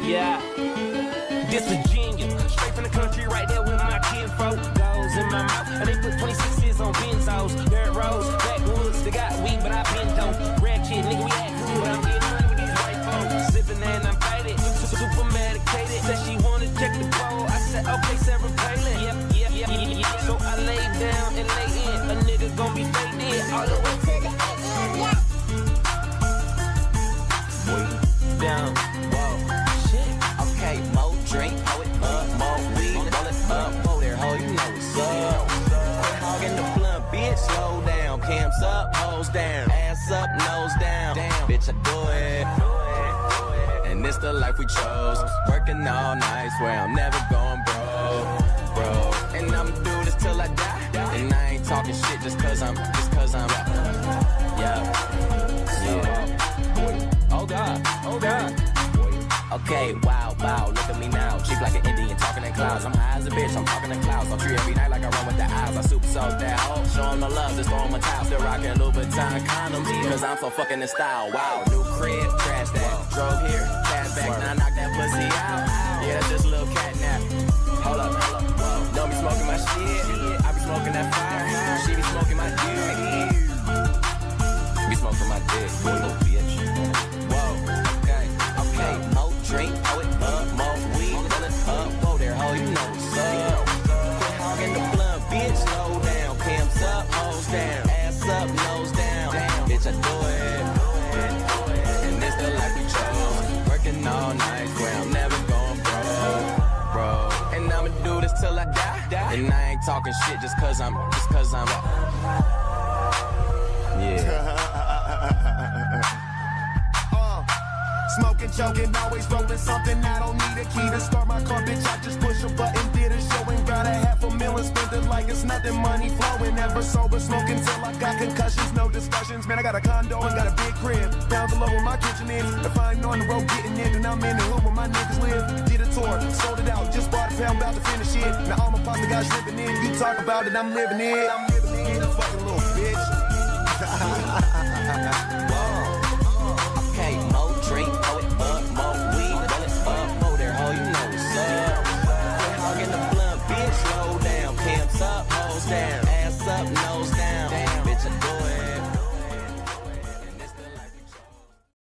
Yeah, this Virginia, straight from the country, right there with my kinfolk. Goes in my mouth, and they put 26s on benzos. Dirt roads, backwoods, they got weed, but I been dope. Red kid, nigga, we act good, but I'm getting money with these white folks. Sipping and I'm faded, super medicated. Said she wanna check the bowl. I said, okay, Sarah Palin. Yep. So I lay down and lay in. A nigga gon' be faded all the way to the end. Down. Okay, more drink, hoe it up, more weed, roll it up, whoa there, ho, you know what's up. Quit hogging the blunt, bitch, slow down, cams up, hoes down, ass up, nose down, damn, bitch, I do it. And this the life we chose, working all night, swear I'm never going bro. And I'ma do this till I die, and I ain't talking shit just cause I'm yeah. Oh God. Okay, wow, look at me now. Cheap like an Indian, talking in clouds. I'm high as a bitch, I'm talking in clouds. I'll treat every night like I run with the eyes. I super soak that hoe, show 'em the love, just throw 'em a towel. Still rocking Louboutin condoms, cause I'm so fucking in style. Wow, new crib, trash that. Drove here, cash back, now knock that pussy out. Yeah, that's just a little cat nap. Hold up, whoa. Don't be smoking my shit, I be smoking that fire. She be smoking my dick. Be smoking my dick, boy, little bitch. Okay, more drink, hoe it up, more weed, roll it up, whoa there, ho, you know what's up. Quit hogging the blunt, bitch, slow down, cams up, hoes down, ass up, nose down, damn, bitch, I do it. And this the life we chose, working all night, where I'm never going bro. And I'ma do this till I die, and I ain't talking shit just cause I'm yeah. Smoking, joking, always rolling something. I don't need a key to start my car, bitch. I just push a button, did a show and got $500,000. Spent it like it's nothing, money flowing. Never sober, smoking till I got concussions. No discussions, man. I got a condo and got a big crib. Down below where my kitchen is. If I ain't on the road getting in, then I'm in the hood where my niggas live. Did a tour, sold it out, just bought a pound, about to finish it. Now all my pasta guys living in. You talk about it, I'm living it. I'm living it, fucking little bitch.